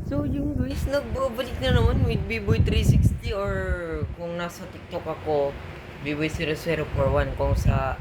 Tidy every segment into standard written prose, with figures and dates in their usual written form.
So yung guys, nagbabalik na naman with B-Boy 360 or kung nasa TikTok ako, B-Boy 0041 kung sa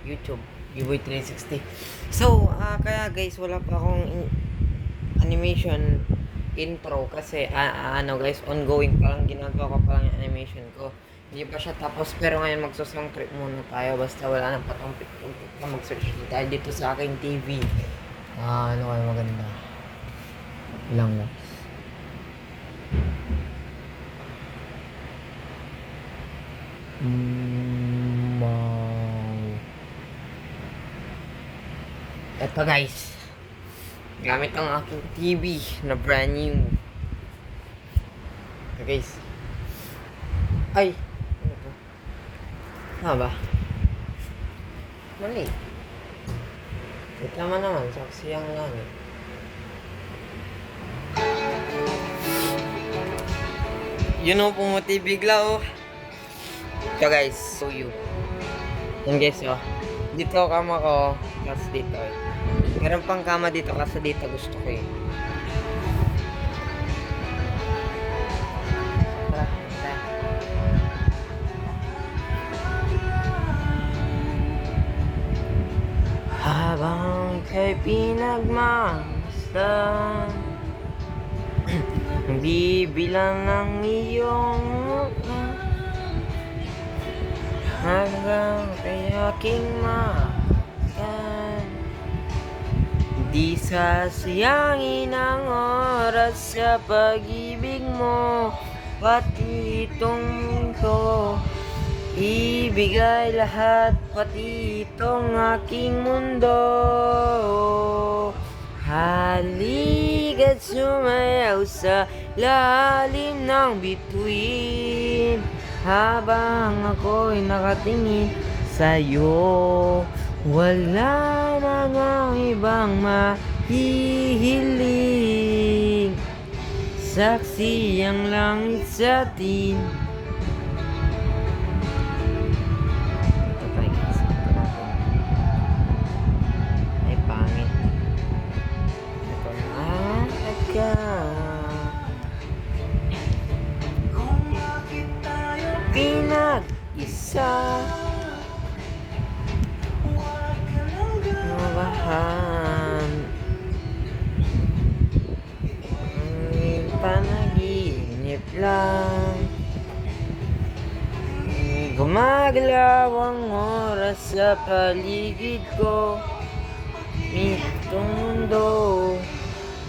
YouTube, B-Boy 360. So, kaya guys, wala pa akong animation intro kasi ano guys, ongoing pa lang, ginagawa ko pa lang yung animation ko. Hindi pa siya tapos pero ngayon magsosong trip muna tayo basta wala nang patumpik-tumpik na mag-search tayo dito sa aking TV. Ano kayo maganda? Ilang na. Wow. Eto guys. Gamit ang aking TV na brand new. Eto guys. Ay. Ano to? Tama ba? Mali. Tama naman. Saksi ang langit. You know, pumuti bigla oh. So guys, so you. Yan guys oh. Dito kama ko. Kasi dito eh. Meron pang kama dito kasi dito gusto ko eh. Tara, tara. Habang kay pinagmasdan bibilang ng iyong mukha hanggang kay aking makan. Di sasayangin ang oras sa pag-ibig mo, pati itong mundo ibigay lahat, pati itong aking mundo. Halika't sumayaw sa lalim ng bituin habang ako'y nakatingin sa'yo. Wala na ngang ibang mahihiling, saksi ang langit sa atin. Ito tayo guys, ito natin. Ay pangit. Ito na ka. Pinag-isa mabahan panaginip lang, gumagalaw ang oras sa paligid ko. Itong mundo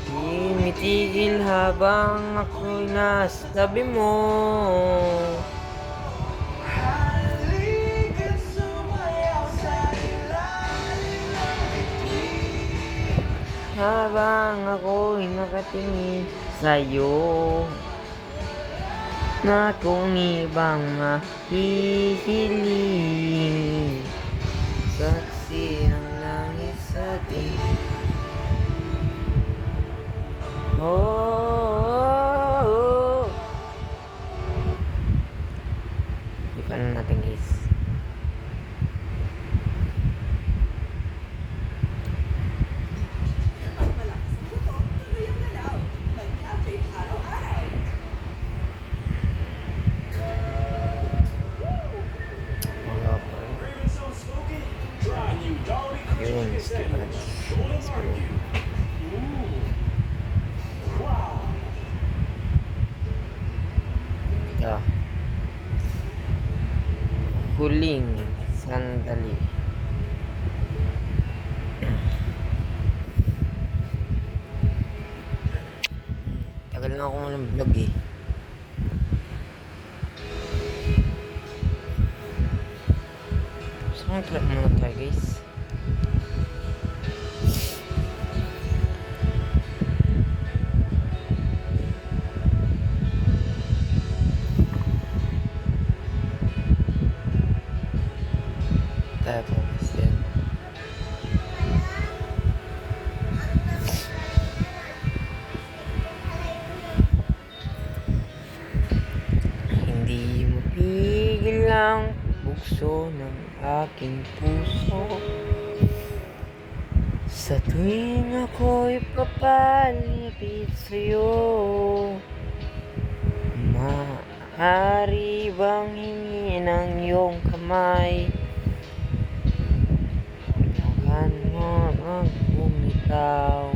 di mitigil habang ako'y nasa tabi mo. Habang ako'y nakatingin sa'yo na kung ibang mahihiling, saksi ang langit sa atin. Oh. Ipan na natin guys. Yun, skip pa natin. Ito. Huling sandali. Tagal na ako ng vlog eh. Saan trap muna tayo guys? Tapos yan. Hindi mo pigil ang bugso ng aking puso sa tuwing ako'y papalik lumapit sa'yo. Maaari bang hingin ang iyong kamay? Tahan mo ang bumitaw.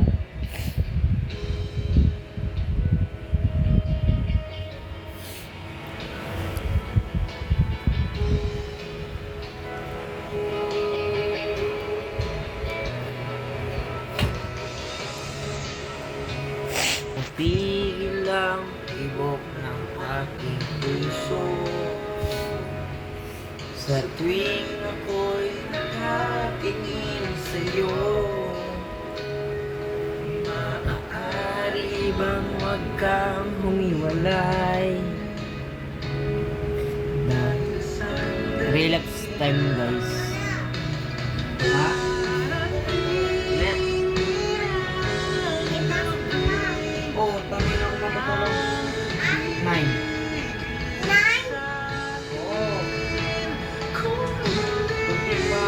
Pigil lang ibok ng aking puso sa tuwing ako'y nakatingin sa'yo. Maaari bang wag kang humiwalay? Relapse time, guys. Ha? Oh, tangin ako matutulog. 9. Oo. Kunti pa.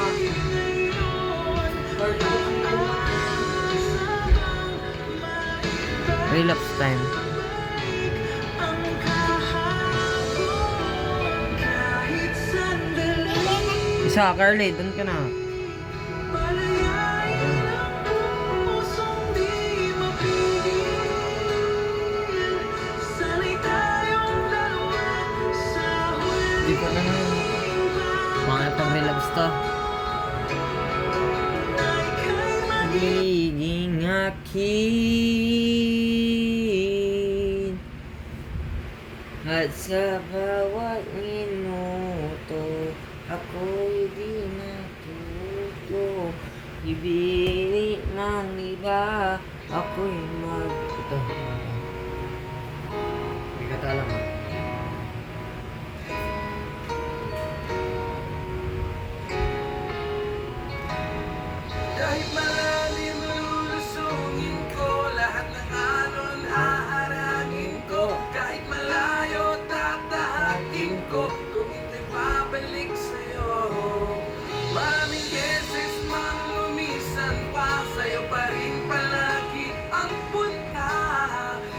Relapse time. Isa, Carly, doon ka na. Hindi ko na nga. Mga pag-relapse to. Higing akin at sa bawat minuto ako'y di natuto. Ibinit ng iba ako'y ito. Hindi ka talang ha. Kahit malalim lulusungin ko, lahat ng alon haharangin ko. Kahit malayo tatahakin ko, kung hindi babalik sa'yo. Maraming beses mang lumisan pa, sa'yo pa rin palagi ang punta.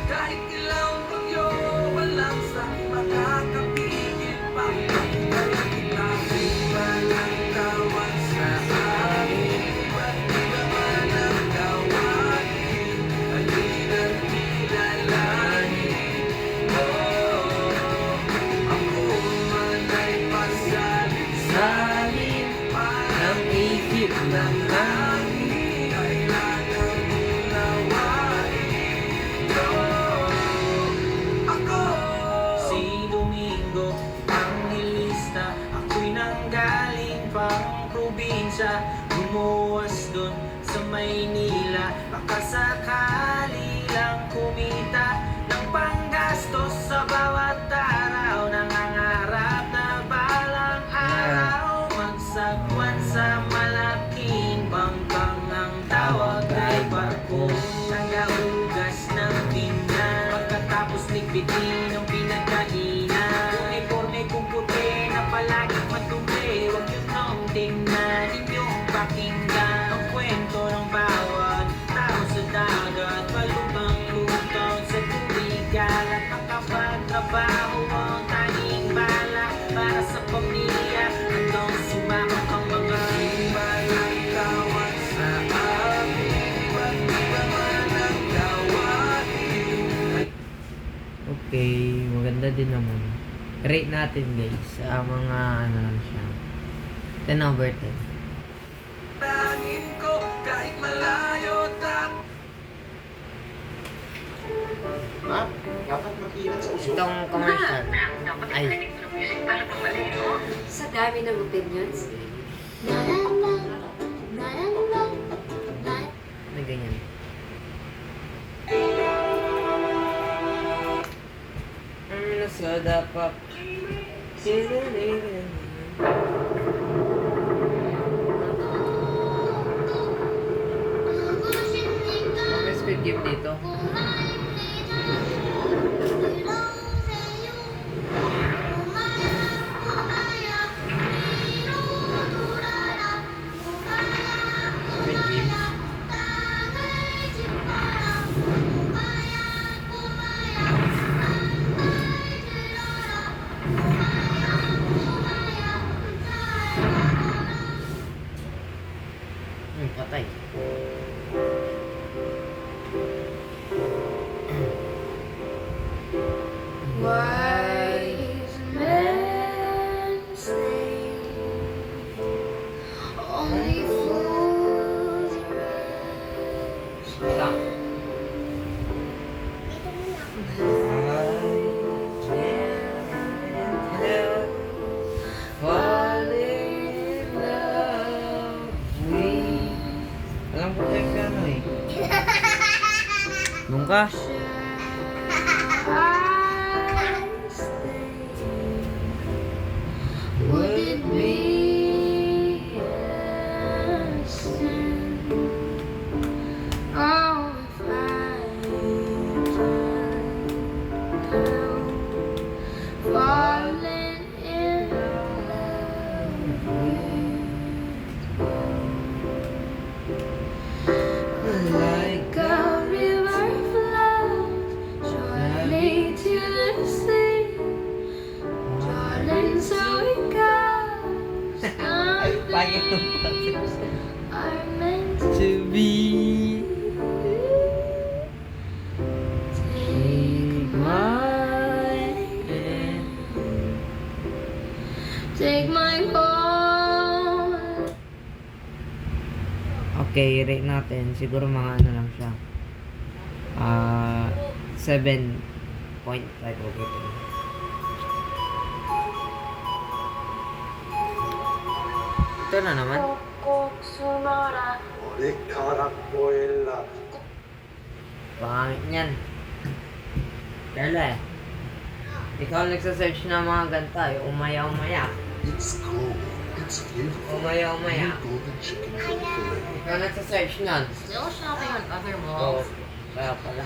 Kahit ilang bagyo, walang sa'king makakapigil pa. Kahit kita walang tawag sa akin. Salin ang isip ng langit. Kailangan unawain ako. Si Domingo ang nilista, ako'y nanggaling pang probinsya. Bumuwas dun sa Maynila, baka sakali lang kumita ng panggastos sa bawat araw. Nangangarap na balang araw magsagwan sa malaking bangkang. Ang tawag ay barko, tagahugas ng pinggan. Pagkatapos ligpitin ang pinagkainan, uniforme kong puti na palaging madumi. Huwag yun nang tingnan, inyong pakinggan ang kwento ng bawat tao sa dagat. Palutang-lutang sa tubig, at nakapagtrabaho ang tanging bala para sa pamilya. Hanggang sumakap ang mga walang tawag sa amin. Ba't di ba man ang tawagin? Okay, maganda din naman. Rate natin guys sa mga ano lang siya. 10/10. Tangin ko kahit malayo Ma, dapat makinig sa uso. Itong commercial. Ay, Sa dami ng opinions. na ganyan. Nasa dapat. May speed game dito. Speed game. ka? Would it be a sin? Oh, if I falling in love like a river flows surely to the sea. Darling, so it goes. Pangit ng Are meant to be. take my hand. take my heart. Okay, rate natin. Siguro mga ano lang siya. 7.5 over 10. Ito na naman. 머리카락 보일라. Pangit niyan. Dala eh. Ikaw nagsasearch ng mga ganta eh. Umaya-umaya. It's cold. It's beautiful. Umaya-umaya. Golden chicken fillet. Ikaw nagsasearch nun. Still shopping on other Oo. malls. Kaya pala.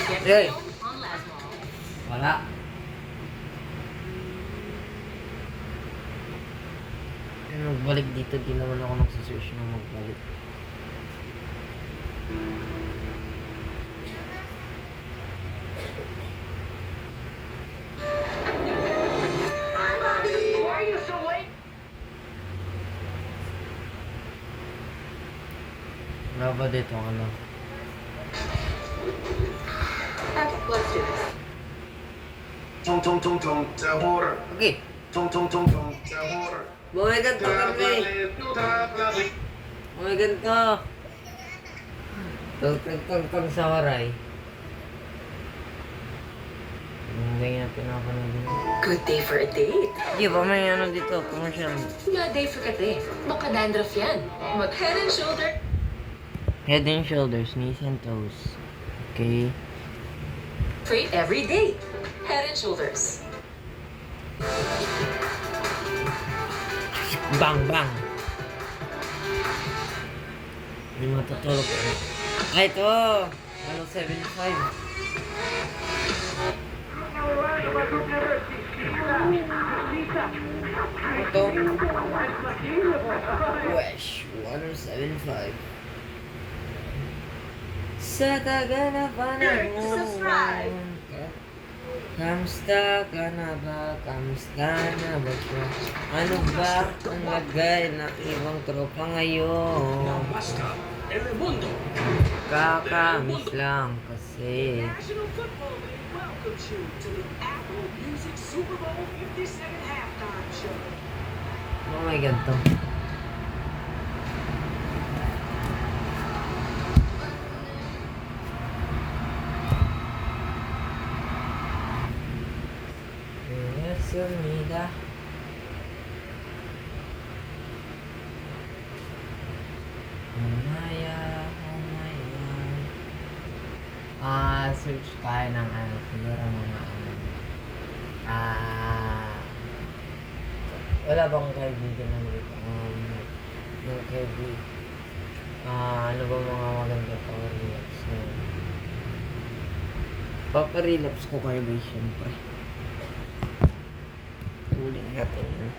Get Hey. deals on Last Mall. Wala. Magbalik dito, di naman ako nagsasearch na magbalik. Wala ba dito ano? Let's do this. 통통통통 짜호라. Okay. 통통통통 짜호라. Bumay ganito kami. Bumay ganito. Tugtugtugtug sa waray. Hindi nga pinapanood din. Good day for a date. Di ba may ano dito? Commercial. Nga day for a date. Baka dandruff yan. Mag head and shoulder. Head and shoulders, knees and toes. Okay. Straight every day. Head and shoulders. Bang, bang. Hindi matutulog ko. Ay, ito. 175. Ito. Wesh, 175. Sa tagal na panahon. Kamusta ka na ba? Kamusta na ba siya? Ano ba ang lagay ng ibang tropa ngayon? Kakamiss lang kasi. National Football League welcomes you to the Apple Music Super Bowl 57 halftime show. Oh my God to. Sumida. Search tayo ng ano, siguro mga wala bang kaibigan ng ng kaibigan, ano ba mga maganda pa-relapse na paparelapse ko kayo ba, syempre. Tuloy natin yun.